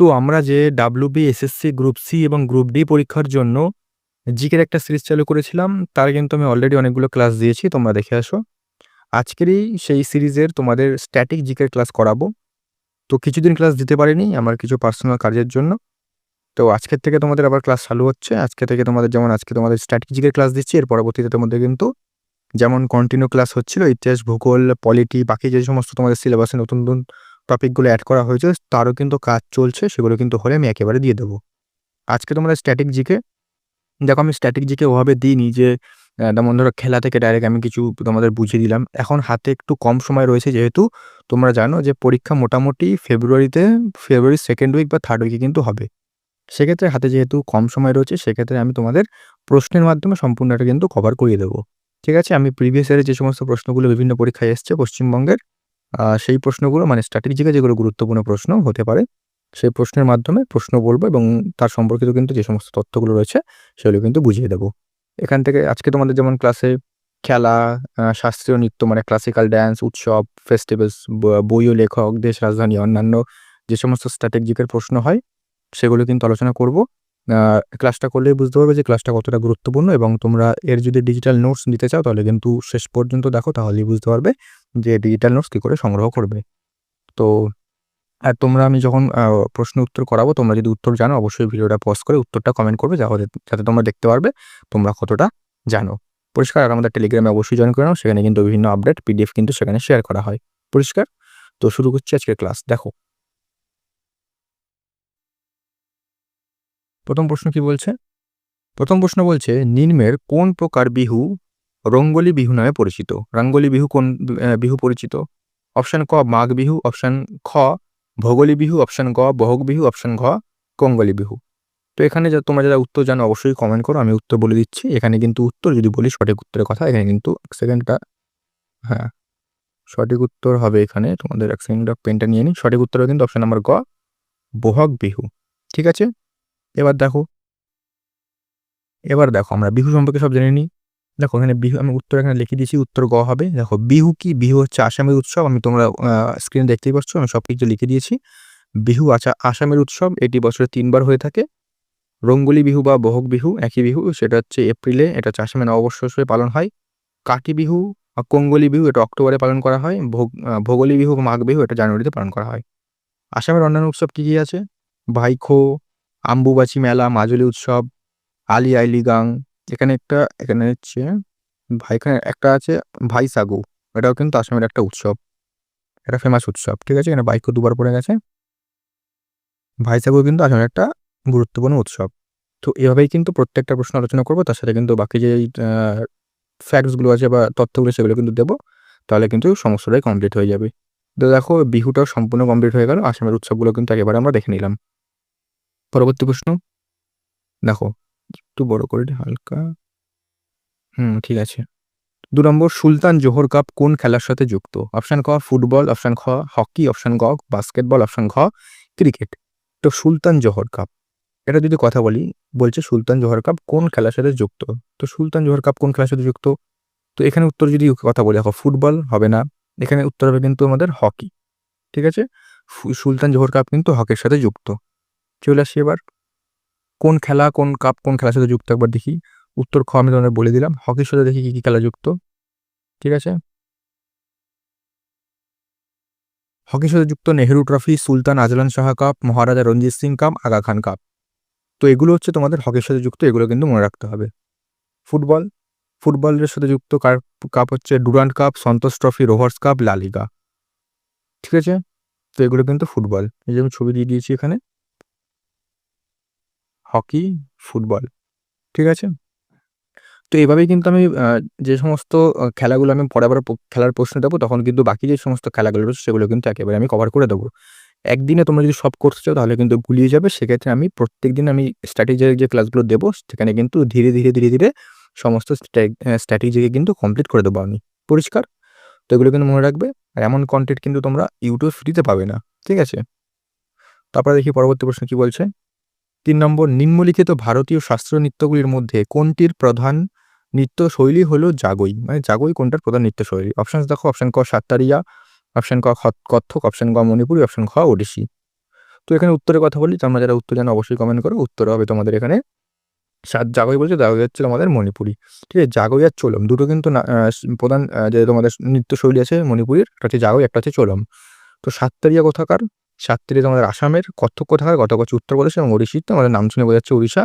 তো আমরা যে ডাব্লিউবি, এসএসসি, গ্রুপ সি এবং গ্রুপ ডি পরীক্ষার জন্য জিকের একটা সিরিজ চালু করেছিলাম। তার কিন্তু আমি অলরেডি অনেকগুলো ক্লাস দিয়েছি। তোমরা দেখে আসো। আজকেরই সেই সিরিজের তোমাদের স্ট্যাটিক জিকের ক্লাস করাবো। তো কিছুদিন ক্লাস দিতে পারিনি আমার কিছু পার্সোনাল কাজের জন্য। তো আজকের থেকে তোমাদের আবার ক্লাস চালু হচ্ছে। আজকে থেকে তোমাদের যেমন আজকে তোমাদের স্ট্যাটিক জিকের ক্লাস দিচ্ছি, এর পরবর্তীতে তোমাদের কিন্তু যেমন কন্টিনিউ ক্লাস হচ্ছিল ইতিহাস, ভূগোল, পলিটি, বাকি যে সমস্ত তোমাদের সিলেবাসে নতুন নতুন টপিকগুলো অ্যাড করা হয়েছে তারও কিন্তু কাজ চলছে। সেগুলো কিন্তু হলে আমি একেবারে দিয়ে দেবো। আজকে তোমরা স্ট্যাটিক জিকে দেখো, আমি স্ট্যাটিক জিকে ওভাবে দিইনি যে যেমন ধরো খেলা থেকে ডাইরেক্ট আমি কিছু তোমাদের বুঝিয়ে দিলাম। এখন হাতে একটু কম সময় রয়েছে, যেহেতু তোমরা জানো যে পরীক্ষা মোটামুটি ফেব্রুয়ারি 2nd উইক বা 3rd উইকে কিন্তু হবে। সেক্ষেত্রে হাতে যেহেতু কম সময় রয়েছে, সেক্ষেত্রে আমি তোমাদের প্রশ্নের মাধ্যমে সম্পূর্ণ এটা কিন্তু কভার করিয়ে দেবো। ঠিক আছে? আমি প্রিভিয়াস ইয়ারে যে সমস্ত প্রশ্নগুলো বিভিন্ন পরীক্ষায় এসছে পশ্চিমবঙ্গের, সেই প্রশ্নগুলো মানে স্ট্যাটিক জিকে যেগুলো গুরুত্বপূর্ণ প্রশ্ন হতে পারে, সেই প্রশ্নের মাধ্যমে প্রশ্ন বলবো এবং তার সম্পর্কিত কিন্তু যে সমস্ত তথ্যগুলো রয়েছে সেগুলো কিন্তু বুঝিয়ে দেবো। এখান থেকে আজকে তোমাদের যেমন ক্লাসে খেলা, শাস্ত্রীয় নৃত্য মানে ক্লাসিক্যাল ড্যান্স, উৎসব, ফেস্টিভ্যালস, বই ও লেখক, দেশ, রাজধানী, অন্যান্য যে সমস্ত স্ট্যাটিক জিকের প্রশ্ন হয় সেগুলো কিন্তু আলোচনা করব। ক্লাসটা করলেই বুঝতে পারবে যে ক্লাসটা কতটা গুরুত্বপূর্ণ, এবং তোমরা এর যদি ডিজিটাল নোটস নিতে চাও তাহলে কিন্তু শেষ পর্যন্ত দেখো, তাহলেই বুঝতে পারবে যে ডিজিটাল নোটস কী করে সংগ্রহ করবে। তো আর তোমরা আমি যখন প্রশ্ন উত্তর করাবো, তোমরা যদি উত্তর জানো অবশ্যই ভিডিওটা পজ করে উত্তরটা কমেন্ট করবে, যাতে তোমরা দেখতে পারবে তোমরা কতটা জানো। পরিষ্কার? আর আমাদের টেলিগ্রামে অবশ্যই জয়েন করে নাও, সেখানে কিন্তু বিভিন্ন আপডেট পিডিএফ কিন্তু সেখানে শেয়ার করা হয়। পরিষ্কার? তো শুরু করছি আজকের ক্লাস। দেখো, প্রথম প্রশ্ন কি বলছে? প্রথম প্রশ্ন বলছে, নিম্নের কোন প্রকার বিহু রঙ্গোলি বিহু নামে পরিচিত? রঙ্গোলি বিহু কোন বিহু পরিচিত? অপশন ক মাঘ বিহু, অপশন খ ভোগলী বিহু, অপশন গ বহগ বিহু, অপশন ঘ কঙ্গলি বিহু। তো এখানে তোমরা যারা উত্তর জানো অবশ্যই কমেন্ট করো, আমি উত্তর বলে দিচ্ছি। এখানে কিন্তু উত্তর যদি বলি সঠিক উত্তরের কথা, এখানে কিন্তু এক সেকেন্ডটা, হ্যাঁ সঠিক উত্তর হবে এখানে, তোমাদের এক সেকেন্ড পেনটা নিয়ে নিই। সঠিক উত্তর হবে কিন্তু অপশন নাম্বার গ, বহাগ বিহু। ঠিক আছে? এবার দেখো, আমরা বিহু সম্পর্কে সব জেনে নিই। দেখো এখানে বিহু আমি উত্তর এখানে লিখে দিয়েছি, উত্তর গ হবে। দেখো বিহু কি? বিহু হচ্ছে আসামের উৎসব। তোমরা স্ক্রিনে দেখতেই পাচ্ছ, আমি সব কিছু লিখে দিয়েছি। বিহু আসামের উৎসব, এটি বছরে 3বার হয়ে থাকে। রঙ্গোলি বিহু বা বহগ বিহু একই বিহু, সেটা হচ্ছে এপ্রিলে, এটা হচ্ছে আসামে নববর্ষ হিসেবে পালন হয়। কাটি বিহু বা কঙ্গলি বিহু এটা অক্টোবরে পালন করা হয়। ভোগলী বিহু বা মাঘ বিহু এটা জানুয়ারিতে পালন করা হয়। আসামের অন্যান্য উৎসব কি কি আছে? ভাইখো, আম্বুবাচি মেলা, মাজুলি উৎসব, আলি আই লৃগাং। এখানে হচ্ছে এখানে একটা আছে ভাইসাগু, এটাও কিন্তু আসামের একটা উৎসব, এটা ফেমাস উৎসব। ঠিক আছে? এখানে ভাইখো দুবার পড়ে গেছে। ভাইসাগু কিন্তু আসামের একটা গুরুত্বপূর্ণ উৎসব। তো এভাবেই কিন্তু প্রত্যেকটা প্রশ্ন আলোচনা করবো, তার সাথে কিন্তু বাকি যে ফ্যাক্টসগুলো আছে বা তথ্যগুলো সেগুলো কিন্তু দেবো, তাহলে কিন্তু সমস্যাটাই কমপ্লিট হয়ে যাবে। তো দেখো বিহুটাও সম্পূর্ণ কমপ্লিট হয়ে গেল, আসামের উৎসবগুলো কিন্তু একেবারে আমরা দেখে নিলাম। পরবর্তী প্রশ্ন দেখো, একটু বড় করে হালকা, ঠিক আছে। 2 নম্বর, সুলতান জোহর কাপ কোন খেলার সাথে যুক্ত? অপশন ক ফুটবল, অপশন খ হকি, অপশন গ বাস্কেটবল, অপশন ঘ ক্রিকেট। তো সুলতান জোহর কাপ, এটা যদি কথা বলি, বলছে সুলতান জোহর কাপ কোন খেলার সাথে যুক্ত। তো সুলতান জোহর কাপ কোন খেলার সাথে যুক্ত? তো এখানে উত্তর যদি কথা বলি, দেখো ফুটবল হবে না, এখানে উত্তর হবে কিন্তু আমাদের হকি। ঠিক আছে? সুলতান জোহর কাপ কিন্তু হকির সাথে যুক্ত। চলে আসি এবার, কোন খেলা কোন কাপ কোন খেলার সাথে যুক্ত একবার দেখি। উত্তর খ আমি তোমাদের বলে দিলাম, হকির সাথে দেখি কি কি খেলা যুক্ত। ঠিক আছে? হকির সাথে যুক্ত নেহেরু ট্রফি, সুলতান Azlan Shah cup, Maharaja Ranjit Singh cup, Aga Khan cup. তো এগুলো হচ্ছে তোমাদের হকির সাথে যুক্ত, এগুলো কিন্তু মনে রাখতে হবে। ফুটবলের সাথে যুক্ত কাপ হচ্ছে ডুরান্ড কাপ, সন্তোষ ট্রফি, রোভার্স কাপ, লা লিগা। ঠিক আছে? তো এগুলো কিন্তু ফুটবল, এই যে আমি ছবি দিয়ে দিয়েছি এখানে, হকি, ফুটবল। ঠিক আছে? তো এভাবেই কিন্তু আমি যে সমস্ত খেলাগুলো আমি পরে আবার খেলার প্রশ্ন দেবো, তখন কিন্তু বাকি যে সমস্ত খেলাগুলো রয়েছে সেগুলো কিন্তু একেবারে আমি কভার করে দেবো। একদিনে তোমরা যদি সব করতে চাও তাহলে কিন্তু গুলিয়ে যাবে। সেক্ষেত্রে আমি প্রত্যেকদিন আমি স্ট্র্যাটেজির যে ক্লাসগুলো দেবো সেখানে কিন্তু ধীরে ধীরে সমস্ত স্ট্র্যাটেজিকে কিন্তু কমপ্লিট করে দেবো আমি। পরিষ্কার? তো এগুলো কিন্তু মনে রাখবে। আর এমন কন্টেন্ট কিন্তু তোমরা ইউটিউব ফ্রিতে পাবে না। ঠিক আছে? তারপরে দেখি পরবর্তী প্রশ্ন কি বলছে। 3 নম্বর, নিম্নলিখিত ভারতীয় শাস্ত্রীয় নৃত্যগুলির মধ্যে কোনটির প্রধান নৃত্যশৈলী হলো জাগোই? মানে জাগোই কোনটার প্রধান নৃত্যশৈলী? অপশন দেখো, অপশন ক সাত্তারিয়া, অপশন ক কত্থক, অপশন গ মণিপুরি, অপশন খ ওডিসি। তো এখানে উত্তরের কথা বলি, তোমরা যারা উত্তর জানো অবশ্যই কমেন্ট করো। উত্তর হবে তোমাদের এখানে জাগোই বলছে, জাগোই হচ্ছে আমাদের মণিপুরি। ঠিক আছে? জাগোই আর চোলম দুটো কিন্তু না প্রধান যে তোমাদের নৃত্যশৈলী আছে মণিপুরীর, একটা হচ্ছে জাগোই, একটা হচ্ছে চোলম। তো সাততারিয়া কোথাকার? সাততারিয়া তোমাদের আসামের, কত্থক কোথাকার? কত্থক হচ্ছে উত্তরপ্রদেশ এবং ওড়িশির। তো আমাদের নাম শুনে বোঝা যাচ্ছে ওড়িশা,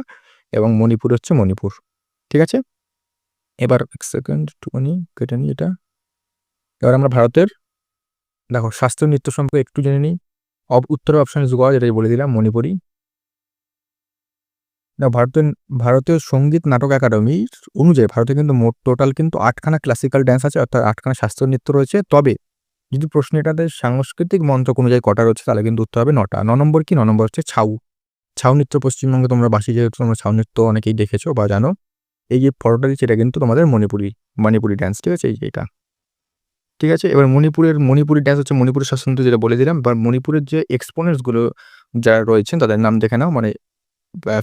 এবং মণিপুর হচ্ছে মণিপুর। ঠিক আছে? এবার ১ সেকেন্ড একটুখানি কেটে নিই এটা। এবার আমরা ভারতের দেখো শাস্ত্রীয় নৃত্য সম্পর্কে একটু জেনে নিই। উত্তরের অপশন ইস গ, যেটাই বলে দিলাম মণিপুরি। না, ভারতীয় সঙ্গীত নাটক একাডেমির অনুযায়ী ভারতে কিন্তু মোট টোটাল কিন্তু ৮ খানা ক্লাসিক্যাল ড্যান্স আছে, অর্থাৎ ৮ খানা শাস্ত্রীয় নৃত্য রয়েছে। তবে যদি প্রশ্ন এটাতে সাংস্কৃতিক মন্ত্রক অনুযায়ী কটা রয়েছে, তাহলে কিন্তু উত্তর হবে ৯টা। ৯ নম্বর কি? ৯ নম্বর হচ্ছে ছাউ। ছাউ নৃত্য পশ্চিমবঙ্গে তোমরা বাসি, যেহেতু তোমরা ছাউ নৃত্য অনেকেই দেখেছো বা জানো। এই যে ফটোটা দিচ্ছি, এটা কিন্তু তোমাদের মণিপুরি ড্যান্স। ঠিক আছে? এই যে এটা। ঠিক আছে? এবার মণিপুরি ড্যান্স হচ্ছে মণিপুরের শাসনতন্ত্র, যেটা বলে দিলাম। বা মণিপুরের যে এক্সপোনেন্টস গুলো যারা রয়েছেন তাদের নাম দেখে নাও। মানে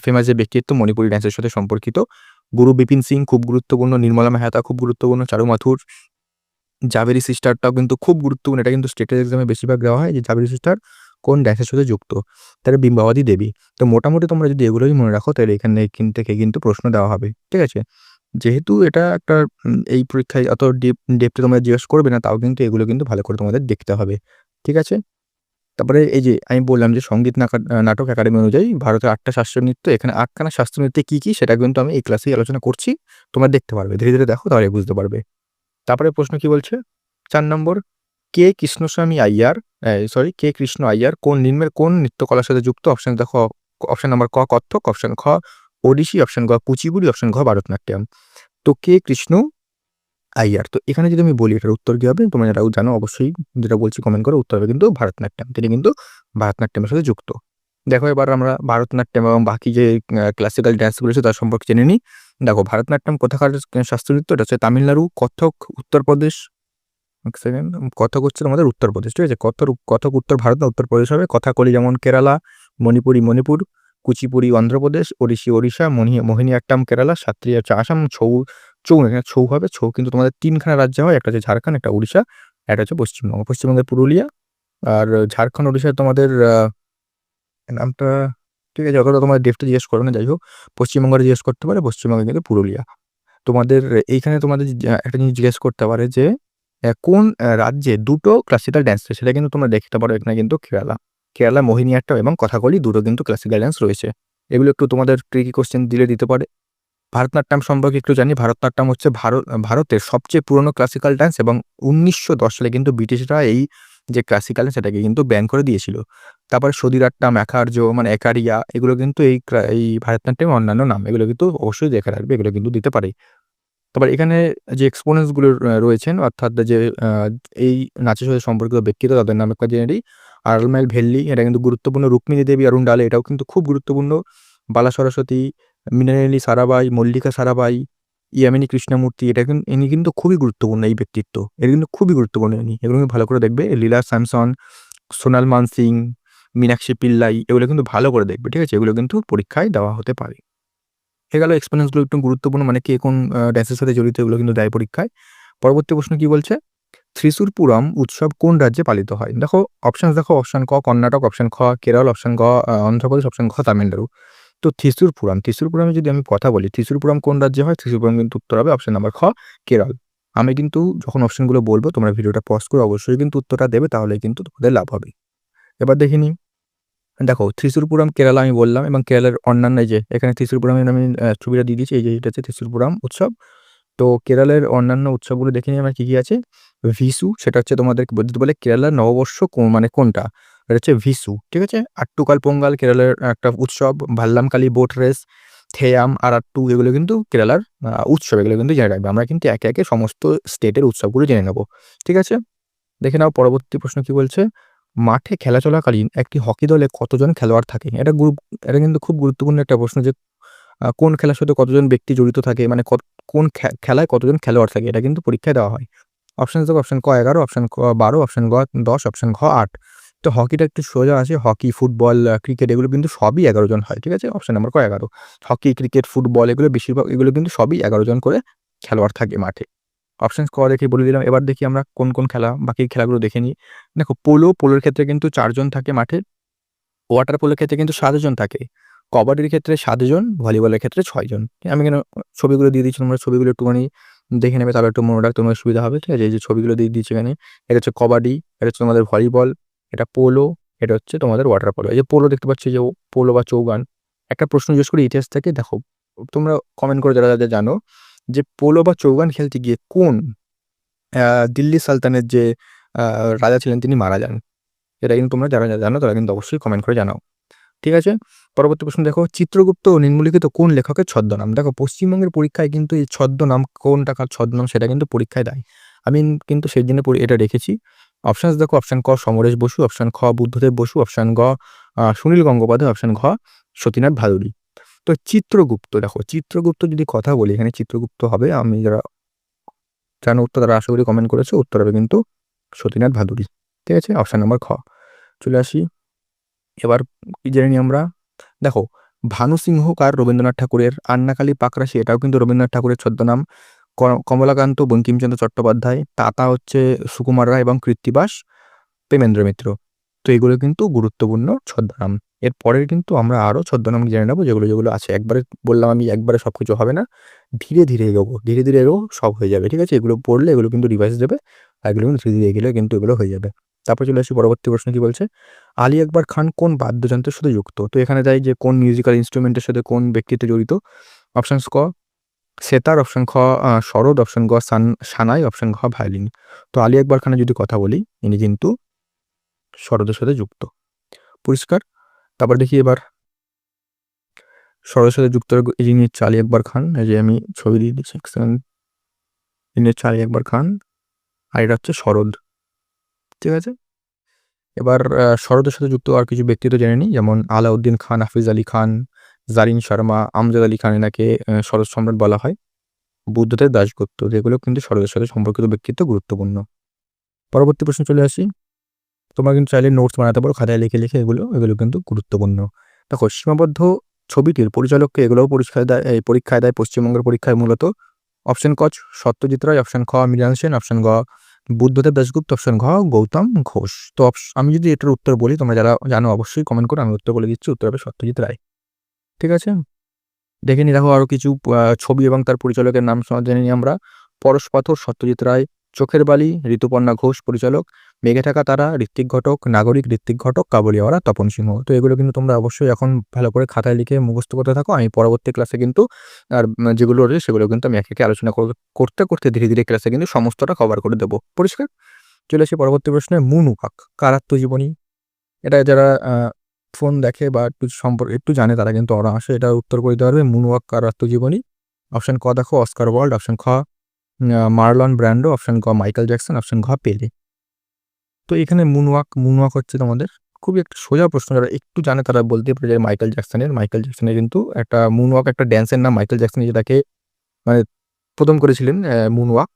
ফেমাস যে ব্যক্তিত্ব মণিপুরি ড্যান্সের সাথে সম্পর্কিত: গুরু বিপিন সিং খুব গুরুত্বপূর্ণ, নির্মলা মেহতা খুব গুরুত্বপূর্ণ, চারু মাথুর, জাবেরি সিস্টারটাও কিন্তু খুব গুরুত্বপূর্ণ। এটা কিন্তু স্টেটের এক্সামে বেশিরভাগ দেওয়া হয় যে জাবেরি সিস্টার কোন ড্যান্সের সাথে যুক্ত। তারা বিম্বাবাদী দেবী। তো মোটামুটি তোমরা যদি এগুলোই মনে রাখো, তাহলে এখান থেকে কিন্তু প্রশ্ন দেওয়া হবে। ঠিক আছে? যেহেতু এটা একটা এই পরীক্ষায় অত ডেপথে তোমরা জিজ্ঞেস করবে না, তাও কিন্তু এগুলো কিন্তু ভালো করে তোমাদের দেখতে হবে। ঠিক আছে? তারপরে এই যে আমি বললাম যে সঙ্গীত নাটক একাডেমি অনুযায়ী ভারতের ৮টা শাস্ত্রীয় নৃত্য, এখানে ৮ খানা শাস্ত্রীয় নৃত্যে কি সেটা কিন্তু আমি এই ক্লাসেই আলোচনা করছি। তোমরা দেখতে পারবে। ধীরে, ধীরে দেখো, তাহলে বুঝতে পারবে। তারপরে প্রশ্ন কি বলছে? ৪ নম্বর, কে কৃষ্ণ আইয়ার কোন নিম্নের কোন নৃত্যকলার সাথে যুক্ত? অপশন দেখো। অপশন নাম্বার ক কত্থক, অপশন খ ওডিসি, অপশন গ কুচিপুড়ি, অপশন ঘ ভারতনাট্যম। তো কে কৃষ্ণ আইয়ার, তো এখানে যদি আমি বলি এটার উত্তর কি হবে? তোমরা যারা জানো অবশ্যই যেটা বলছি কমেন্ট করো। উত্তর হবে কিন্তু ভারতনাট্যম। তিনি কিন্তু ভারতনাট্যমের সাথে যুক্ত। দেখো এবার আমরা ভারতনাট্যম এবং বাকি যে ক্লাসিক্যাল ড্যান্সগুলো আছে তার সম্পর্কে জেনে নিই। দেখো ভারতনাট্যম কোথাকার শাস্ত্রীয় নৃত্য? এটা হচ্ছে তামিলনাড়ু। কত্থক উত্তরপ্রদেশ। এক সেকেন্ড, কত্থক হচ্ছে আমাদের উত্তরপ্রদেশ। ঠিক আছে? কত্থক উত্তর ভারত না উত্তরপ্রদেশ হবে। কথাকলি যেমন কেরালা, মণিপুর, কুচিপুড়ি অন্ধ্রপ্রদেশ, ওড়িশি ওড়িশা, মোহিনীঅট্টম কেরালা, সাত্রিয়া হচ্ছে আসাম, ছৌ এখানে ছৌ হবে। ছৌ কিন্তু তোমাদের ৩ খানা রাজ্যে হয়। একটা হচ্ছে ঝাড়খণ্ড, একটা উড়িষ্যা, একটা হচ্ছে পশ্চিমবঙ্গ। পশ্চিমবঙ্গের পুরুলিয়া, আর ঝাড়খণ্ড উড়িষ্যায় তোমাদের নামটা ঠিক আছে, অতটা তোমার ডেপথে জিজ্ঞেস করো না। যাই হোক, পশ্চিমবঙ্গের জিজ্ঞেস করতে পারে, পশ্চিমবঙ্গে কিন্তু পুরুলিয়া। তোমাদের এইখানে তোমাদের একটা জিনিস জিজ্ঞেস করতে পারে যে কোন রাজ্যে ২টো ক্লাসিক্যাল ড্যান্স রয়েছে? সেটা কিন্তু তোমরা দেখতে পারো এখানে কিন্তু কেরালা মোহিনীঅট্টম এবং কথাকলি দুটো কিন্তু ক্লাসিক্যাল ড্যান্স রয়েছে। এগুলো একটু তোমাদের ট্রিকি কোয়েশ্চেন দিতে পারে। ভারতনাট্যম সম্পর্কে একটু জানি। ভারতনাট্যম হচ্ছে ভারতের সবচেয়ে পুরনো ক্লাসিক্যাল ডান্স, এবং ১৯১০ সালে কিন্তু ব্রিটিশরা এই যে ক্লাসিক্যাল ডান্স সেটাকে কিন্তু ব্যান করে দিয়েছিল। তারপরে সদিরাট্টাম, একার্য মানে একারিয়া, এগুলো কিন্তু এই ভারতনাট্যমের অন্যান্য নাম। এগুলো কিন্তু অবশ্যই দেখে রাখবে, এগুলো কিন্তু দিতে পারে। তারপর এখানে যে এক্সপোনেন্টস গুলো রয়েছেন, অর্থাৎ যে এই নাচের সাথে সম্পর্কিত ব্যক্তিত্ব, তাদের নাম একটা জেনে নিই। আরলমাইল ভেল্লি, এটা কিন্তু গুরুত্বপূর্ণ। রুক্মিণী দেবী অরুণ ডালে, এটাও কিন্তু খুব গুরুত্বপূর্ণ। বালা সরস্বতী, মৃণালিনী সারাবাই, মল্লিকা সারাবাই, ইয়ামিনী কৃষ্ণমূর্তি, ইনি কিন্তু খুবই গুরুত্বপূর্ণ এই ব্যক্তিত্ব। এরা কিন্তু খুবই গুরুত্বপূর্ণ ইনি। এগুলো কিন্তু ভালো করে দেখবে। লীলা স্যামসন, সোনাল মানসিং, মীনাক্ষী পিল্লাই, এগুলো কিন্তু ভালো করে দেখবে। ঠিক আছে? এগুলো কিন্তু পরীক্ষায় দেওয়া হতে পারে। হয়ে গেল এক্সপেরিয়েন্সগুলো একটু গুরুত্বপূর্ণ, মানে কে কোন ড্যান্সের সাথে জড়িত, এগুলো কিন্তু দেয় পরীক্ষায়। পরবর্তী প্রশ্ন কি বলছে? ত্রিশূরপুরম উৎসব কোন রাজ্যে পালিত হয়? দেখো অপশনস দেখো। অপশন ক কর্ণাটক, অপশন খ কেরল, অপশন গ অন্ধ্রপ্রদেশ, অপশন ঘ তামিলনাড়ু। তো ত্রিশূরপুরমে যদি আমি কথা বলি, ত্রিশূরপুরম কোন রাজ্যে হয়? ত্রিশূরপুরম কিন্তু উত্তর হবে অপশন নাম্বার খ কেরল। আমি কিন্তু যখন অপশনগুলো বলবো তোমরা ভিডিওটা পজ করে অবশ্যই কিন্তু উত্তরটা দেবে, তাহলে কিন্তু তোমাদের লাভ হবে। এবার দেখে নিই। দেখো ত্রিশূরপুরম কেরালা আমি বললাম, এবং কেরালার অন্যান্য যে এখানে ত্রিশূরপুরমের আমি ছবিটা দিয়ে দিয়েছি। এই যে এটা হচ্ছে ত্রিশূরপুরম উৎসব। তো কেরালের অন্যান্য উৎসবগুলো দেখে নিই আমরা কি আছে। ভিশু, সেটা হচ্ছে তোমাদের যদি বলে কেরালার নববর্ষ মানে কোনটা, এটা হচ্ছে ভিশু। ঠিক আছে? আট্টুকাল পোঙ্গাল কেরালার একটা উৎসব। ভাল্লামকালি বোট রেস, থেয়াম আরাট্টু, এগুলো কিন্তু কেরালার উৎসব। এগুলো কিন্তু জেনে রাখবে। আমরা কিন্তু একে একে সমস্ত স্টেটের উৎসবগুলো জেনে নেব। ঠিক আছে? দেখে নাও পরবর্তী প্রশ্ন কি বলছে। মাঠে খেলা চলাকালীন একটি হকি দলে কতজন খেলোয়াড় থাকে? এটা কিন্তু খুব গুরুত্বপূর্ণ একটা প্রশ্ন যে কোন খেলার সাথে কতজন ব্যক্তি জড়িত থাকে, মানে কোন খেলায় কতজন খেলোয়াড় থাকে, এটা কিন্তু পরীক্ষায় দেওয়া হয়। অপশন দেখো। অপশন ক ১১, অপশন ক ১২, অপশন গ ১০, অপশন ঘ ৮। তো হকিটা একটু সোজা আছে। হকি, ফুটবল, ক্রিকেট, এগুলো কিন্তু সবই ১১ জন হয়। ঠিক আছে? অপশন নাম্বার ক ১১। হকি, ক্রিকেট, ফুটবল, এগুলো বেশিরভাগ, এগুলো কিন্তু সবই ১১ জন করে খেলোয়াড় থাকে মাঠে। অপশনস ক দেখে বলে দিলাম। এবার দেখি আমরা কোন খেলা, বাকি খেলাগুলো দেখে নিই। দেখো পোলোর ক্ষেত্রে কিন্তু ৪ জন থাকে মাঠে। ওয়াটার পোলোর ক্ষেত্রে কিন্তু 7 জন থাকে। কবাডির ক্ষেত্রে 7 জন, ভলিবলের ক্ষেত্রে 6 জন। আমি এখানে ছবিগুলো দিয়ে দিচ্ছি, তোমরা ছবিগুলো একটুখানি দেখে নেবে, তাহলে একটু মনে রাখতে তোমার সুবিধা হবে। ঠিক আছে? এই যে ছবিগুলো দিয়ে দিচ্ছি এখানে। এটা হচ্ছে কবাডি, এটা হচ্ছে তোমাদের ভলিবল, এটা পোলো, এটা হচ্ছে তোমাদের ওয়াটার পোলো। এই যে পোলো দেখতে পাচ্ছ, যে পোলো বা চৌগান। একটা প্রশ্ন জিজ্ঞেস করি ইতিহাস থেকে, দেখো তোমরা কমেন্ট করে যারা জানো যে পোলো বা চৌগান খেলতে গিয়ে কোন দিল্লি সালতানের যে আ রাজা ছিলেন তিনি মারা যান? এটা কিন্তু তোমরা যারা জানো তারা কিন্তু অবশ্যই কমেন্ট করে জানাও। ঠিক আছে? পরবর্তী প্রশ্ন দেখো, চিত্রগুপ্ত নিম্নলিখিত কোন লেখকের ছদ্মনাম? দেখো পশ্চিমবঙ্গের পরীক্ষায় কিন্তু এই ছদ্মনাম, কোনটা কার ছদ্মনাম সেটা কিন্তু পরীক্ষায় দেয়। আমি কিন্তু সেইজন্য এটা রেখেছি। অপশনস দেখো, অপশন ক সমরেশ বসু, অপশন খ বুদ্ধদেব বসু, অপশন গ সুনীল গঙ্গোপাধ্যায়, অপশন ঘ সতীনাথ ভাদুড়ী। তো চিত্রগুপ্ত, দেখো চিত্রগুপ্ত যদি কথা বলি, এখানে চিত্রগুপ্ত হবে, আমি যারা জানো উত্তর তারা আশা করি কমেন্ট করেছো, উত্তর হবে কিন্তু সতীনাথ ভাদুড়ী। ঠিক আছে? অপশন নম্বর খ। চলে আসি এবার, কি জেনে নিই আমরা। দেখো ভানু সিংহ কার রবীন্দ্রনাথ ঠাকুরের? আন্নাকালী পাকরাশি, এটাও কিন্তু রবীন্দ্রনাথ ঠাকুরের ছদ্মনাম। কমলাকান্ত বঙ্কিমচন্দ্র চট্টোপাধ্যায়, তাতা হচ্ছে সুকুমার রায় এবং কৃত্তিবাস প্রেমেন্দ্র মিত্র। তো এগুলো কিন্তু গুরুত্বপূর্ণ ছদ্মনাম। এর পরের কিন্তু আমরা আরও ছদ্মনাম জেনে নেবো, যেগুলো আছে। একবারে বললাম আমি, একবারে সব কিছু হবে না, ধীরে ধীরে এগোবো, ধীরে ধীরে এগোবো, সব হয়ে যাবে। ঠিক আছে? এগুলো পড়লে এগুলো কিন্তু রিভাইজ দেবে, আর এগুলো কিন্তু ধীরে ধীরে এগোলে কিন্তু এগুলো হয়ে যাবে। তারপর চলে আসি পরবর্তী প্রশ্ন, কি বলছে, আলী আকবর খান কোন বাদ্যযন্ত্রের সাথে যুক্ত? তো এখানে দেয় যে কোন মিউজিক্যাল ইনস্ট্রুমেন্টের সাথে কোন ব্যক্তিত্ব জড়িত। অপশনস ক সেতার, অপশন খ সরোদ, অপশন গ সানাই, অপশন ঘ ভায়োলিন। তো আলী আকবর খানের যদি কথা বলি, ইনি কিন্তু সরোদের সাথে যুক্ত। পরিষ্কার? তারপর দেখি এবার সরোদের সাথে যুক্ত যিনি হচ্ছে আলী আকবর খান। এই যে আমি ছবি দিয়ে দিচ্ছি, ইনি হচ্ছে আলী আকবর খান, আর এটা হচ্ছে সরোদ। ঠিক আছে? এবার সরোদের সাথে যুক্ত আর কিছু ব্যক্তিত্ব জেনে নিই, যেমন আলাউদ্দিন খান, হাফিজ আলী খান, জারিন শর্মা, আমজাদ আলী খান, এনাকে সরোদ সম্রাট বলা হয়। বুদ্ধদেব দাশগুপ্ত, যেগুলো কিন্তু সরোদের সাথে সম্পর্কিত ব্যক্তিত্ব, গুরুত্বপূর্ণ। পরবর্তী প্রশ্ন চলে আসি। তোমরা কিন্তু চাইলে নোটস বানাতে পারো খাতায় লিখে লিখে, এগুলো কিন্তু গুরুত্বপূর্ণ। দেখো সীমাবদ্ধ ছবিটির পরিচালককে, এগুলোও পরীক্ষায় দেয় পশ্চিমবঙ্গের পরীক্ষায় মূলত। অপশন ক সত্যজিৎ রায়, অপশন খ মৃণাল সেন, অপশন গ বুদ্ধদেব দাশগুপ্ত, অপশন ঘ গৌতম ঘোষ। তো আমি যদি এটার উত্তর বলি, তোমরা যারা জানো অবশ্যই কমেন্ট করো, আমি উত্তর বলে দিচ্ছি, উত্তর হবে সত্যজিৎ রায়। ঠিক আছে? দেখে নি, দেখো আরো কিছু ছবি এবং তার পরিচালকের নাম জেনে নিই আমরা। পরশ পাথর সত্যজিৎ রায়, চোখের বালি ঋতুপর্ণা ঘোষ পরিচালক, মেঘে থাকা তারা ঋত্বিক ঘটক, নাগরিক ঋত্বিক ঘটক, কাবুলিওয়ালা তপন সিংহ। তো এগুলো কিন্তু তোমরা অবশ্যই এখন ভালো করে খাতায় লিখে মুখস্থ করতে থাকো। আমি পরবর্তী ক্লাসে কিন্তু আর যেগুলো রয়েছে সেগুলো কিন্তু আমি একে একে আলোচনা করতে করতে ধীরে ধীরে ক্লাসে কিন্তু সমস্তটা কভার করে দেবো। পরিষ্কার? চলে আসি পরবর্তী প্রশ্নে, মুনুকাক কার আত্মজীবনী? এটা যারা ফোন দেখে বা একটু সম্পর্কে একটু জানে তারা কিন্তু অনায়াসে এটার উত্তর করে দিতে পারবে। মুনওয়াক কার আত্মজীবনী? অপশন ক দেখো অস্কার ওয়াইল্ড, অপশন খ মার্লন ব্র্যান্ডো, অপশন গ মাইকেল জ্যাকসন, অপশন ঘ পেলে। তো এখানে মুনওয়াক হচ্ছে তোমাদের খুবই একটা সোজা প্রশ্ন, যারা একটু জানে তারা বলতে পারে যে মাইকেল জ্যাকসনের কিন্তু একটা মুনওয়াক, একটা ড্যান্সের নাম মাইকেল জ্যাকসন, যেটাকে মানে প্রথম করেছিলেন মুনওয়াক।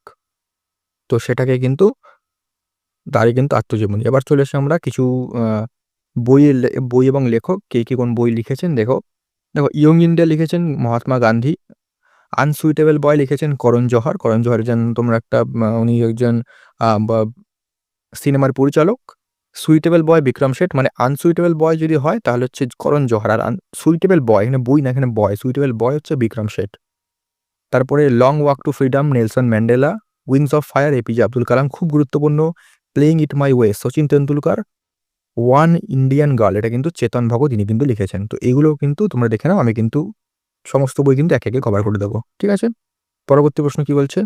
তো সেটাকে কিন্তু তারই কিন্তু আত্মজীবনী। এবার চলে আসি আমরা কিছু বই এবং লেখক, কে কোন বই লিখেছেন। দেখো ইয়ং ইন্ডিয়া লিখেছেন মহাত্মা গান্ধী। আনসুইটেবল বয় লিখেছেন করণ জোহর। করণ জোহর যেন তোমরা একটা উনি একজন সিনেমার পরিচালক। Suitable boy Vikram Seth. মানে আনসুইটেবল বয় যদি হয় তাহলে হচ্ছে করণ জোহর, আর সুইটেবল বয়, এখানে বই না এখানে বয়, সুইটেবল বয় হচ্ছে বিক্রম শেঠ। তারপরে long walk to freedom Nelson Mandela. Wings of fire APJ Abdul Kalam, খুব গুরুত্বপূর্ণ। Playing it my way Sachin Tendulkar. One Indian girl, এটা কিন্তু চেতন ভগত, তিনি কিন্তু লিখেছেন। তো এগুলো কিন্তু তোমরা দেখে নাও, আমি কিন্তু সমস্ত বই কিন্তু একে একে কভার করে দেবো। ঠিক আছে? পরবর্তী প্রশ্ন কি বলছে,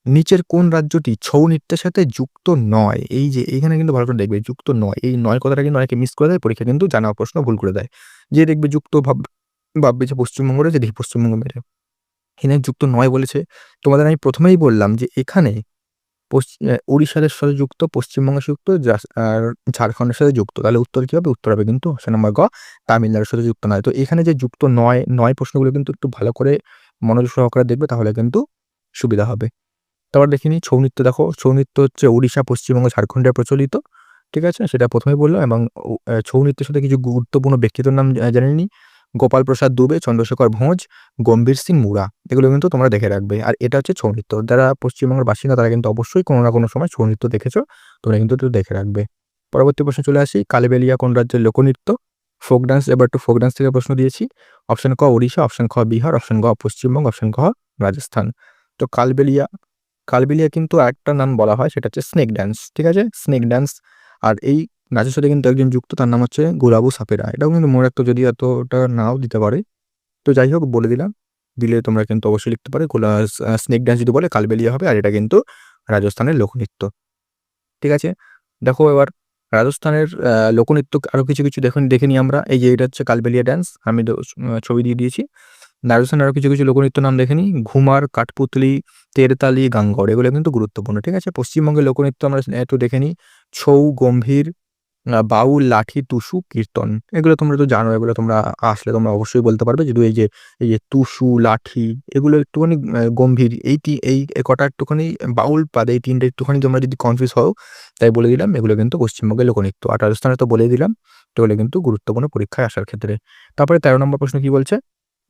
নিচের কোন রাজ্যটি ছৌ নৃত্যের সাথে যুক্ত নয়? এই যে এখানে কিন্তু ভালো করে দেখবে, যুক্ত নয়, এই নয় কথাটা কিন্তু অনেকে মিস করে দেয়, পরীক্ষা কিন্তু জানা প্রশ্ন ভুল করে দেয়। যে দেখবে যুক্ত ভাববে যে পশ্চিমবঙ্গ রয়েছে, দেখি পশ্চিমবঙ্গ মেরে এখানে যুক্ত নয় বলেছে। তোমাদের আমি প্রথমেই বললাম যে এখানে উড়িষ্যার সাথে যুক্ত, পশ্চিমবঙ্গের সাথে যুক্ত, আর ঝাড়খণ্ডের সাথে যুক্ত। তাহলে উত্তর কি হবে? উত্তর হবে কিন্তু অপশন নাম্বার গ তামিলনাড়ুর সাথে যুক্ত নয়। তো এখানে যে যুক্ত নয় প্রশ্নগুলো কিন্তু একটু ভালো করে মনোযোগ সহকারে দেখবে, তাহলে কিন্তু সুবিধা হবে। তারপর দেখে নিই ছৌ নৃত্য। দেখো ছৌ নৃত্য হচ্ছে ওড়িশা, পশ্চিমবঙ্গ, ঝাড়খণ্ডে প্রচলিত। ঠিক আছে? সেটা প্রথমেই বললাম। এবং ছৌ নৃত্যের সাথে কিছু গুরুত্বপূর্ণ ব্যক্তিত্বের নাম জেনে নিই। গোপাল প্রসাদ দুবে, চন্দ্রশেখর ভোঁজ, গম্ভীর সিং মুড়া। এগুলো কিন্তু তোমরা দেখে রাখবে। আর এটা হচ্ছে ছৌ নৃত্য। যারা পশ্চিমবঙ্গের বাসিন্দা তারা কিন্তু অবশ্যই কোনো না কোনো সময় ছৌ নৃত্য দেখেছো, তোমরা কিন্তু একটু দেখে রাখবে। পরবর্তী প্রশ্ন চলে আসি, কালবেলিয়া কোন রাজ্যের লোকনৃত্য? ফোক ডান্স, এবার একটু ফোক ডান্স থেকে প্রশ্ন দিয়েছি। অপশন ক ওড়িশা, অপশন খ বিহার, অপশন গ পশ্চিমবঙ্গ, অপশন ঘ রাজস্থান। তো কালবেলিয়া কিন্তু আরেকটা নাম বলা হয়, সেটা হচ্ছে স্নেক ড্যান্স, ঠিক আছে? Snake dance. আর এই নাচের সাথে কিন্তু একজন যুক্ত, তার নাম হচ্ছে গুলাবু সাপেরা। এটাও কিন্তু মনে রাখতো, যদি এতটা নাও দিতে পারে। তো যাই হোক বলে দিলাম, দিলে তোমরা কিন্তু অবশ্যই লিখতে পারো। স্নেক ড্যান্স যদি বলে কালবেলিয়া হবে, আর এটা কিন্তু রাজস্থানের লোকনৃত্য, ঠিক আছে? দেখো এবার রাজস্থানের লোকনৃত্য আরো কিছু দেখে নিই আমরা। এই যে এটা হচ্ছে কালবেলিয়া ড্যান্স, আমি ছবি দিয়ে দিয়েছি। রাজস্থানের আরো কিছু লোকনৃত্য নাম দেখে নিই। ঘুমার, কাঠপুতলি, তেরতালি, গাঙ্গড়, এগুলো কিন্তু গুরুত্বপূর্ণ, ঠিক আছে? পশ্চিমবঙ্গের লোকনৃত্য আমরা একটু দেখে নিই। ছৌ, গম্ভীর, বাউল, লাঠি, টুসু, কীর্তন, এগুলো তোমরা তো জানো। এগুলো তোমরা আসলে তোমরা অবশ্যই বলতে পারবে। যদি এই যে টুসু, লাঠি, এগুলো একটুখানি গম্ভীর, এই কটা একটুখানি বাউল পাদ, এই ৩ টা একটুখানি তোমরা যদি কনফিউজ হও, তাই বলে দিলাম এগুলো কিন্তু পশ্চিমবঙ্গের লোকনৃত্য। আর রাজস্থানে তো বলেই দিলাম, তো এগুলো কিন্তু গুরুত্বপূর্ণ পরীক্ষায় আসার ক্ষেত্রে। তারপরে ১৩ নম্বর প্রশ্ন কি বলছে?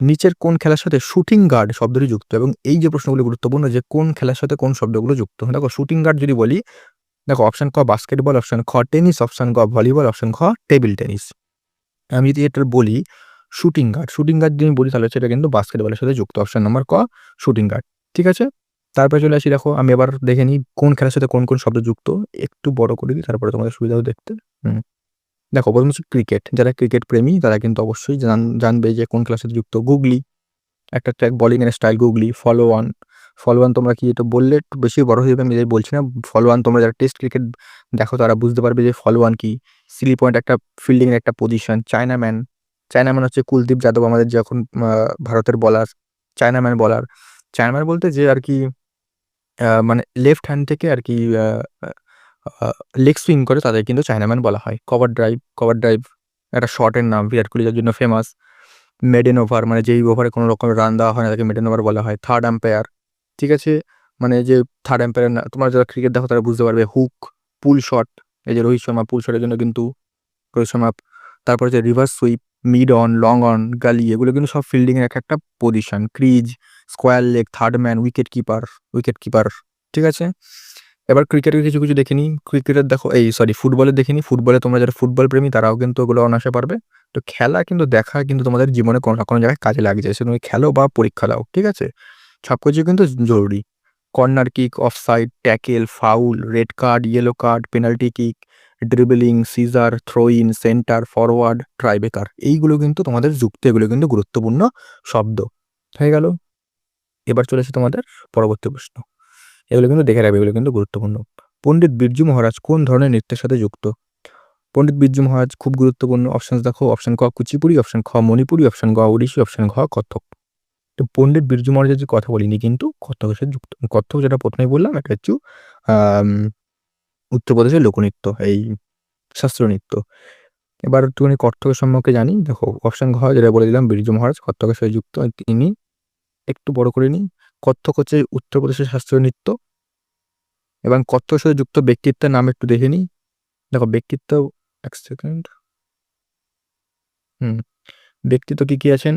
নিচের কোন খেলার সাথে শুটিং গার্ড শব্দটি যুক্ত? এবং এই যে প্রশ্নগুলো গুরুত্বপূর্ণ, যে কোন খেলার সাথে কোন শব্দগুলো যুক্ত। দেখো শুটিং গার্ড যদি বলি, দেখো অপশন ক বাস্কেটবল, অপশন খ টেনিস, অপশন গ ভলিবল, অপশন খ টেবিল টেনিস। আমি যদি এটা বলি শুটিং গার্ড যদি আমি বলি, তাহলে সেটা কিন্তু বাস্কেটবলের সাথে যুক্ত। অপশন নাম্বার ক শুটিং গার্ড, ঠিক আছে? তারপরে চলে আসি, দেখো আমি এবার দেখে নিই কোন খেলার সাথে কোন শব্দ যুক্ত। একটু বড় করে দিই, তারপরে তোমাদের সুবিধা হবে দেখতে। দেখো প্রথম হচ্ছে ক্রিকেট। যারা ক্রিকেট প্রেমী তারা কিন্তু অবশ্যই জানবে যে কোন খেলার সাথে যুক্ত। গুগলি, একটা ট্র্যাক বোলিং এর স্টাইল গুগলি। ফলো ওয়ান তোমরা কি এটা বললে একটু বেশি বড় হয়ে যাবে, আমি এটাই বলছি না। ফলো ওয়ান তোমরা যারা টেস্ট ক্রিকেট দেখো তারা বুঝতে পারবে যে ফলো ওয়ান কি। সিলি পয়েন্ট একটা ফিল্ডিং এর একটা পজিশন। চায়নাম্যান হচ্ছে কুলদীপ যাদব, আমাদের যখন ভারতের বলার, চায়নাম্যান বলার। চায়নাম্যান বলতে যে আর কি মানে লেফট হ্যান্ড থেকে আর কি লেগ সুইং করে, তাদের কিন্তু চায়নাম্যান বলা হয়। কভার ড্রাইভ একটা শটের নাম, বিরাট কোহলি যার জন্য ফেমাস। মেডেন ওভার, মানে যেই ওভারে কোনো রকমের রান দেওয়া হয় না তাকে মেডেন ওভার বলা হয়। থার্ড আম্পায়ার, ঠিক আছে? মানে যে থার্ড আম্পায়ার, না তোমরা যারা ক্রিকেট দেখো তারা বুঝতে পারবে। হুক, পুল শট, এই যে রোহিত শর্মা পুল শটের জন্য কিন্তু রোহিত শর্মা। তারপর হচ্ছে reverse sweep, mid on, long on, gully, এগুলো কিন্তু সব ফিল্ডিং এর একটা position. Crease, square leg, third man, wicket keeper, ঠিক আছে? এবার ক্রিকেটের কিছু দেখে নিই। ক্রিকেটের দেখো, ফুটবলের দেখে নিই। ফুটবলে তোমরা যারা ফুটবল প্রেমী তারাও কিন্তু ওগুলো অনায়াসে পারবে। তো খেলা কিন্তু দেখা কিন্তু তোমাদের জীবনে কোনো না কোনো জায়গায় কাজে লাগছে, সে তুমি খেলো বা পরীক্ষা দাও, ঠিক আছে? সবকিছু কিন্তু জরুরি। Corner kick, offside, tackle, foul, red card, yellow card, penalty kick, dribbling, scissor, throw in, centre, forward, tiebreaker, এইগুলো কিন্তু তোমাদের যুক্ত, এগুলো কিন্তু গুরুত্বপূর্ণ শব্দ হয়ে গেল। এবার চলেছে তোমাদের পরবর্তী প্রশ্ন। এগুলো কিন্তু দেখে রাখবে, এগুলো কিন্তু গুরুত্বপূর্ণ। পণ্ডিত বিরজু মহারাজ কোন ধরনের নৃত্যের সাথে যুক্ত? পণ্ডিত বিরজু মহারাজ খুব গুরুত্বপূর্ণ। অপশন দেখো, অপশন ক কুচিপুড়ি, অপশন খ মণিপুরি, অপশন গ ওড়িশি, অপশন ঘ কত্থক। তো পণ্ডিত বিরজু মহারাজের যে কথা বলিনি, কিন্তু কত্থকের সাথে যুক্ত। কত্থক যেটা প্রথমেই বললাম, এটা হচ্ছে আহ উত্তরপ্রদেশের লোকনৃত্য, এই শাস্ত্রীয় নৃত্য। এবার একটুখানি কত্থকের সম্পর্কে জানি। দেখো অপশন ঘ যেটা বলে দিলাম, বিরজু মহারাজ কত্থকের সাথে যুক্ত। তিনি একটু বড় করে নিই। কত্থক হচ্ছে উত্তরপ্রদেশের শাস্ত্রীয় নৃত্য, এবং কত্থকের সাথে যুক্ত ব্যক্তিত্বের নাম একটু দেখে নিই। দেখো ব্যক্তিত্ব, এক সেকেন্ড। ব্যক্তিত্ব কি আছেন?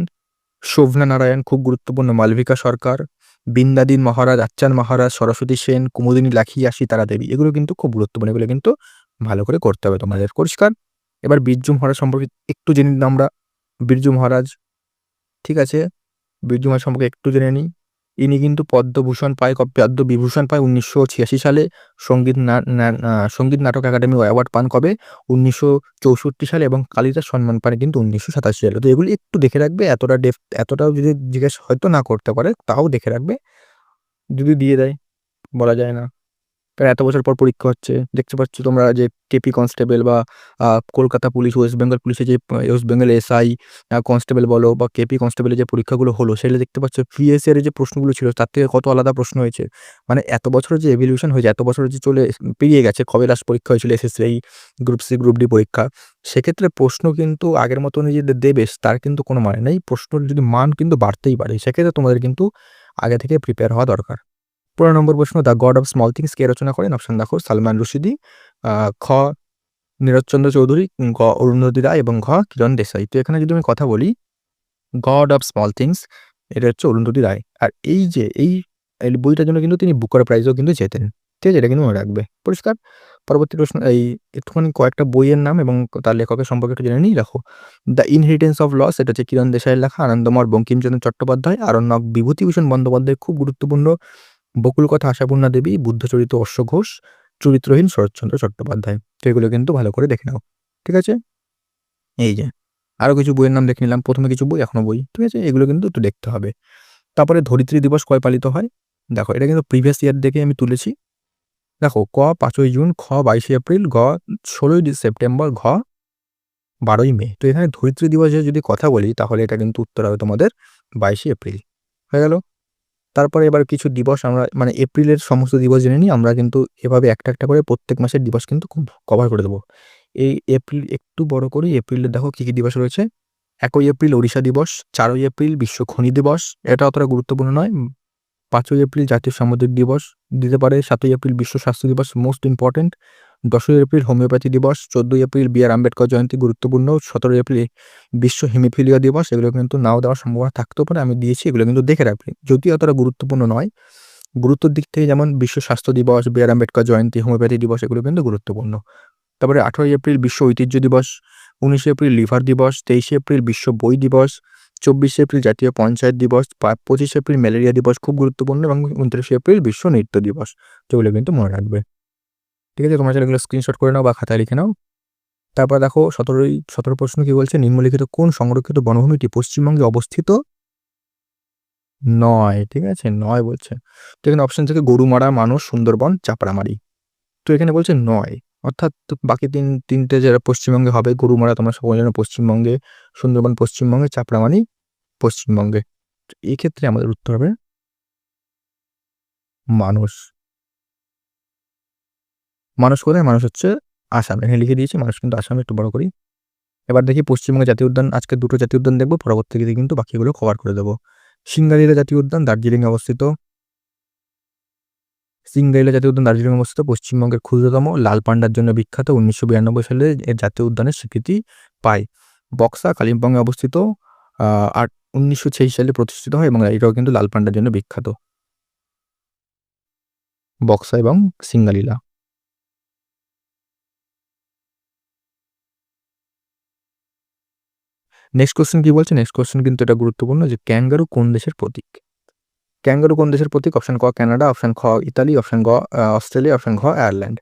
শোভনা নারায়ণ খুব গুরুত্বপূর্ণ, মালবিকা সরকার, বৃন্দাদিন মহারাজ, আচ্চান মহারাজ, সরস্বতী সেন, কুমুদিনী লাখিয়া, সীতারা দেবী, এগুলো কিন্তু খুব গুরুত্বপূর্ণ। এগুলো কিন্তু ভালো করে করতে হবে তোমাদের, পরিষ্কার? এবার বিরজু মহারাজ সম্পর্কে একটু জেনে নিলাম আমরা। বিরজু মহারাজ, ঠিক আছে? বিরজু মহারাজ সম্পর্কে একটু জেনে নিই। ইনি কিন্তু পদ্মবিভূষণ পায় 1986 সালে। সঙ্গীত নাটক একাডেমি অ্যাওয়ার্ড পান কবে? 1964 সালে। এবং কালিদাস সম্মান পান কিন্তু 1987 সালে। তো এগুলি একটু দেখে রাখবে। এতটাও যদি জিজ্ঞেস হয়তো না করতে পারে, তাও দেখে রাখবে। যদি দিয়ে দেয়, বলা যায় না। কারণ এত বছর পর পরীক্ষা হচ্ছে, দেখতে পাচ্ছ তোমরা যে কেপি কনস্টেবল বা কলকাতা পুলিশ, ওয়েস্ট বেঙ্গল পুলিশে যে ওয়েস্ট বেঙ্গল এসআই কনস্টেবল বলো, বা কেপি কনস্টেবলের যে পরীক্ষাগুলো হলো, সেগুলো দেখতে পাচ্ছ প্রিভিয়াস ইয়ারের যে প্রশ্নগুলো ছিল তার থেকে কত আলাদা প্রশ্ন হয়েছে। মানে এত বছরের যে এভলিউশন হয়েছে, এত বছরের যে পেরিয়ে গেছে, কবে লাস্ট পরীক্ষা হয়েছিল SSC, group C, group D পরীক্ষা, সেক্ষেত্রে প্রশ্ন কিন্তু আগের মতন যে দেবে তার কিন্তু কোনো মানে নেই। প্রশ্নের যদি মান কিন্তু বাড়তেই পারে, সেক্ষেত্রে তোমাদের কিন্তু আগে থেকে প্রিপেয়ার হওয়া দরকার। ১৫ নম্বর প্রশ্ন, the god of small things কে রচনা করেন? অপশন দেখো, সালমান রুশদি, খ নীরজচন্দ্র চৌধুরী, গ অরুন্ধতী রায়, এবং ঘ কিরণ দেশাই। তো এখানে যদি আমি কথা বলি, গড অফ স্মল থিংস, এটা হচ্ছে অরুন্ধতী রায়। আর এই বইটার জন্য কিন্তু তিনি বুকার প্রাইজও কিন্তু জেতেন। ঠিক আছে? এটা কিন্তু মনে রাখবে। পরিষ্কার? পরবর্তী প্রশ্ন এই একটুখানি কয়েকটা বইয়ের নাম এবং তার লেখকের সম্পর্কে একটু জেনে নিই। দেখো 'দ্য ইনহেরিটেন্স অফ লস' এটা হচ্ছে কিরণ দেশাইয়ের লেখা, আনন্দমঠ বঙ্কিমচন্দ্র চট্টোপাধ্যায়, আরণ্যক বিভূতিভূষণ বন্দ্যোপাধ্যায়ের খুব গুরুত্বপূর্ণ, বকুলকথা আশাপূর্ণা দেবী, বুদ্ধচরিত অশ্ব ঘোষ, চরিত্রহীন শরৎচন্দ্র চট্টোপাধ্যায়। তো এগুলো কিন্তু ভালো করে দেখে নাও। ঠিক আছে? এই যে আরো কিছু বইয়ের নাম দেখে নিলাম। ১ম এ কিছু বই, এখনো বই। ঠিক আছে? এগুলো কিন্তু একটু দেখতে হবে। তারপরে ধরিত্রী দিবস কয় পালিত হয়? দেখো এটা কিন্তু প্রিভিয়াস ইয়ার দেখে আমি তুলেছি। দেখো ৫ই জুন, ২২শে এপ্রিল, ১৬ই সেপ্টেম্বর, ১২ই মে। তো এখানে ধরিত্রী দিবসের যদি কথা বলি তাহলে এটা কিন্তু উত্তর হবে তোমাদের ২২শে এপ্রিল। হয়ে গেল? তারপরে এবার কিছু দিবস আমরা মানে এপ্রিলের সমস্ত দিবস জেনে নিই। আমরা কিন্তু এভাবে একটা, একটা করে প্রত্যেক মাসের দিবস কিন্তু খুব কভার করে দেব। এই এপ্রিল একটু বড় করি। এপ্রিলে দেখো কি, কি দিবস রয়েছে। ১ই এপ্রিল ওড়িশা দিবস, ৪ই এপ্রিল বিশ্ব খনি দিবস। এটা অতটা গুরুত্বপূর্ণ নয়। ৫ই এপ্রিল জাতীয় সামুদ্রিক দিবস দিতে পারে। ৭ই এপ্রিল বিশ্ব স্বাস্থ্য দিবস মোস্ট ইম্পোর্টেন্ট। ১০ই এপ্রিল হোমিওপ্যাথি দিবস। ১৪ই এপ্রিল বি.আর. আম্বেদকর জয়ন্তী গুরুত্বপূর্ণ। ১৭ই এপ্রিল বিশ্ব হিমোফিলিয়া দিবস। এগুলো কিন্তু নাও দেওয়ার সম্ভাবনা থাকতেও পারে। আমি দিয়েছি, এগুলো কিন্তু দেখে রাখবে। যদিও অতটা গুরুত্বপূর্ণ নয়। গুরুত্বের দিক থেকে যেমন বিশ্ব স্বাস্থ্য দিবস, বি.আর. আম্বেদকর জয়ন্তী, হোমিওপ্যাথি দিবস এগুলো কিন্তু গুরুত্বপূর্ণ। তারপরে ১৮ই এপ্রিল বিশ্ব ঐতিহ্য দিবস, ১৯শে এপ্রিল লিভার দিবস, ২৩শে এপ্রিল বিশ্ব বই দিবস, ২৪শে এপ্রিল জাতীয় পঞ্চায়েত দিবস, ২৫শে এপ্রিল ম্যালেরিয়া দিবস খুব গুরুত্বপূর্ণ এবং ২৯শে এপ্রিল বিশ্ব নৃত্য দিবস। তো এগুলো কিন্তু মনে রাখবে। ঠিক আছে? তোমরা চাইলে এগুলো স্ক্রিনশট করে নাও বা খাতায় লিখে নাও। তারপর দেখো ১৭ প্রশ্ন কি বলছে? নিম্নলিখিত কোন সংরক্ষিত বনভূমিটি পশ্চিমবঙ্গে অবস্থিত নয়? ঠিক আছে? নয় বলছে। তো এখানে অপশন থেকে গরুমারা, মানস, সুন্দরবন, চাপড়ামারি। তো এখানে বলছে নয়। অর্থাৎ বাকি ৩টে যারা পশ্চিমবঙ্গে হবে, গরুমারা তোমরা সকলে জানো পশ্চিমবঙ্গে, সুন্দরবন পশ্চিমবঙ্গে, চাপড়ামারি পশ্চিমবঙ্গে। তো এক্ষেত্রে আমাদের উত্তর হবে মানস। মানস কোথায়? মানস হচ্ছে আসাম। এখানে লিখে দিয়েছি মানস কিন্তু আসামে, একটু বড় করি। এবার দেখি পশ্চিমবঙ্গের জাতীয় উদ্যান, আজকে ২টো জাতীয় উদ্যান দেখব, পরবর্তীতে কিন্তু বাকিগুলো কভার করে দেব। সিঙ্গালিলা জাতীয় উদ্যান দার্জিলিংয়ে অবস্থিত। সিঙ্গাইলা জাতীয় উদ্যান দার্জিলিংয়ে অবস্থিত, পশ্চিমবঙ্গের ক্ষুদ্রতম, লাল পান্ডার জন্য বিখ্যাত। ১৯৯২ সালে এর জাতীয় উদ্যানের স্বীকৃতি পায়। বক্সা কালিম্পংয়ে অবস্থিত। আর ১৯৮৬ সালে প্রতিষ্ঠিত হয় এবং এটাও কিন্তু লাল পান্ডার জন্য বিখ্যাত। বক্সা এবং সিঙ্গালিলা। নেক্সট কোয়েশ্চেন কি বলছে? নেক্সট কোয়েশ্চেন কিন্তু এটা গুরুত্বপূর্ণ যে ক্যাঙ্গারু কোন দেশের প্রতীক? ক্যাঙ্গারু কোন দেশের প্রতীক? অপশন ক কানাডা, অপশন খ ইতালি, অপশন গ অস্ট্রেলিয়া, অপশন ঘ আয়ারল্যান্ড।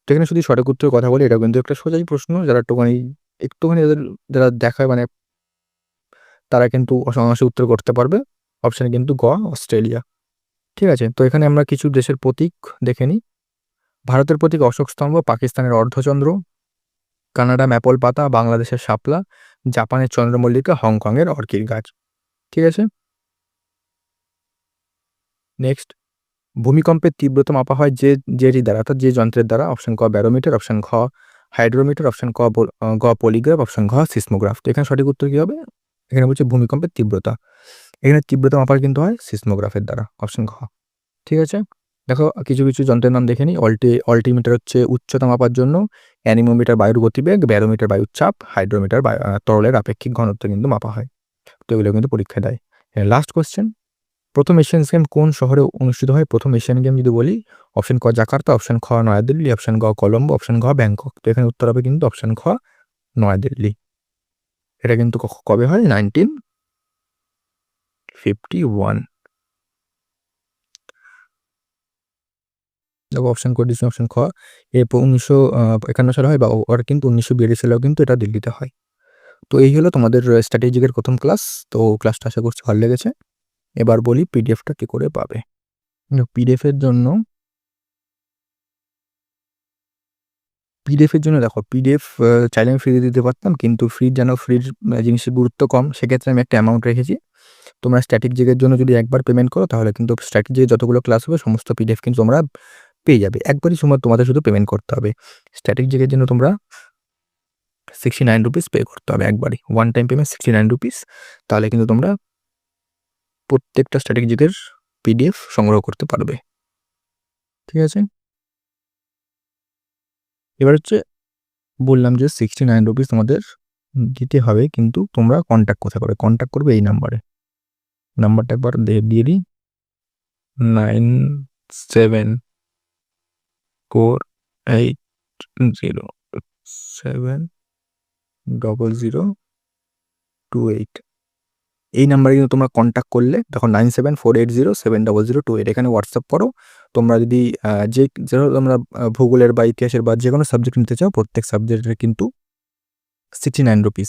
তো এখানে যদি সঠিক উত্তরের কথা বলি, এটা কিন্তু একটা সোজাই প্রশ্ন। যারা একটুখানি যাদের যারা দেখায় মানে তারা কিন্তু অনায়াসে উত্তর করতে পারবে। অপশন কিন্তু গ অস্ট্রেলিয়া। ঠিক আছে? তো এখানে আমরা কিছু দেশের প্রতীক দেখে নিই। ভারতের প্রতীক অশোক স্তম্ভ, পাকিস্তানের অর্ধচন্দ্র, কানাডা ম্যাপল পাতা, বাংলাদেশের শাপলা, জাপানের চন্দ্রমল্লিকা, হংকংয়ের অর্কিড গাছ। ঠিক আছে? নেক্সট, ভূমিকম্পের তীব্রতা মাপা হয় যেটি দ্বারা, অর্থাৎ যে যন্ত্রের দ্বারা। অপশন ক ব্যারোমিটার, অপশন খ হাইড্রোমিটার, অপশন গ পলিগ্রাফ, অপশন ঘ সিসমোগ্রাফ। তো এখানে সঠিক উত্তর কি হবে? এখানে বলছে ভূমিকম্পের তীব্রতা। এখানে তীব্রতা মাপার কিন্তু হয় সিসমোগ্রাফের দ্বারা। অপশন ঘ। ঠিক আছে? দেখো কিছু, কিছু যন্ত্রের নাম দেখে নিই। অল্টিমিটার হচ্ছে উচ্চতা মাপার জন্য, অ্যানিমোমিটার বায়ুর গতিবেগ, ব্যারোমিটার বায়ুর চাপ, হাইড্রোমিটার তরলের আপেক্ষিক ঘনত্ব কিন্তু মাপা হয়। তো এগুলো কিন্তু পরীক্ষায় দেয়। লাস্ট কোয়েশ্চেন, প্রথম এশিয়ান গেম কোন শহরে অনুষ্ঠিত হয়? প্রথম এশিয়ান গেম যদি বলি, অপশন ক জাকার্তা, অপশন খ নয়াদিল্লি, অপশন গ কলম্বো, অপশন ঘ ব্যাংকক। তো এখানে উত্তর হবে কিন্তু অপশন খ নয়াদিল্লি। এটা কিন্তু কবে হয়? 1951। দেখো অপশন করে দিচ্ছি, অপশন খ। এরপর ১৯৫১ সালে হয় বা ওর কিন্তু ১৯৪২ সালেও কিন্তু এটা দিল্লিতে হয়। তো এই হলো তোমাদের স্ট্র্যাটেজিকের প্রথম ক্লাস। তো ক্লাসটা আশা করছি ভালো লেগেছে। এবার বলি পিডিএফটা কি করে পাবে। পিডিএফের জন্য দেখো পিডিএফ চাইলে আমি ফ্রিতে দিতে পারতাম, কিন্তু ফ্রির জিনিসের গুরুত্ব কম। সেক্ষেত্রে আমি একটা অ্যামাউন্ট রেখেছি। তোমরা স্ট্যাটিক জিকের জন্য যদি একবার পেমেন্ট করো তাহলে কিন্তু স্ট্যাটিক জিকে যতগুলো ক্লাস হবে সমস্ত পিডিএফ কিন্তু তোমরা পেয়ে যাবে। একবারই সময় তোমাদের শুধু পেমেন্ট করতে হবে। স্ট্যাটিক জিকের জন্য তোমরা 69 রুপিস পে করতে হবে একবারই। One time payment 69 rupees. তাহলে কিন্তু তোমরা প্রত্যেকটা স্ট্যাটিক জিকের পিডিএফ সংগ্রহ করতে পারবে। ঠিক আছে? এবার হচ্ছে বললাম যে 69 রুপিস তোমাদের দিতে হবে, কিন্তু তোমরা কন্ট্যাক্ট কোথায় করবে? কন্ট্যাক্ট করবে এই নাম্বারে। নাম্বারটা একবার দিয়ে দিই, 97 48070028 এই নাম্বারে কিন্তু তোমরা কন্ট্যাক্ট করলে দেখো 9748070028 এখানে হোয়াটসঅ্যাপ করো। তোমরা যদি যেহেতু তোমরা ভূগোলের বা ইতিহাসের বা যে কোনো সাবজেক্ট নিতে চাও প্রত্যেক সাবজেক্টের কিন্তু 69 রুপিস।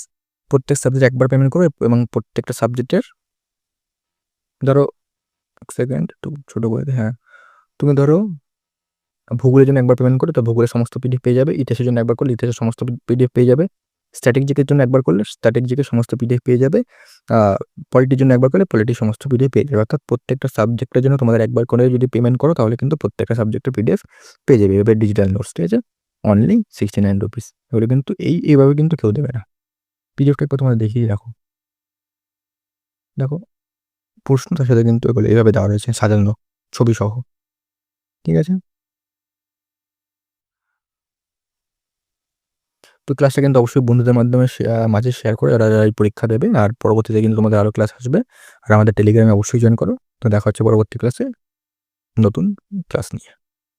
প্রত্যেক সাবজেক্ট একবার পেমেন্ট করো এবং প্রত্যেকটা সাবজেক্টের ধরো এক সেকেন্ড একটু ছোটো করে হ্যাঁ, তুমি ধরো ভূগোলের জন্য একবার পেমেন্ট করলে তো ভূগোলের সমস্ত পিডিএফ পেয়ে যাবে, ইতিহাসের জন্য একবার করলে ইতিহাসের সমস্ত পিডিএফ পেয়ে যাবে, স্ট্যাটিক জিকের জন্য একবার করলে স্ট্যাটিক জিকের সমস্ত পিডিএফ পেয়ে যাবে, পলিটির জন্য একবার করলে পলিটির সমস্ত পিডিএফ পেয়ে যাবে। অর্থাৎ প্রত্যেকটা সাবজেক্টের জন্য তোমাদের একবার করে যদি পেমেন্ট করো তাহলে কিন্তু প্রত্যেকটা সাবজেক্টের পিডিএফ পেয়ে যাবে। এবার ডিজিটাল নোটস, ঠিক আছে, অনলি 69 রুপিস। এগুলো কিন্তু এইভাবে কিন্তু কেউ দেবে না। পিডিএফটা একবার তোমাদের দেখিয়ে রাখো, দেখো প্রশ্ন তার সাথে কিন্তু এগুলো এইভাবে দেওয়া রয়েছে সাজানো ছবি সহ, ঠিক আছে। তো ক্লাসটা কিন্তু অবশ্যই বন্ধুদের মাধ্যমে মাঝে শেয়ার করে যারা এই পরীক্ষা দেবে। আর পরবর্তীতে কিন্তু তোমাদের আরও ক্লাস আসবে। আর আমাদের টেলিগ্রামে অবশ্যই জয়েন করো। তো দেখা হচ্ছে পরবর্তী ক্লাসে নতুন ক্লাস নিয়ে।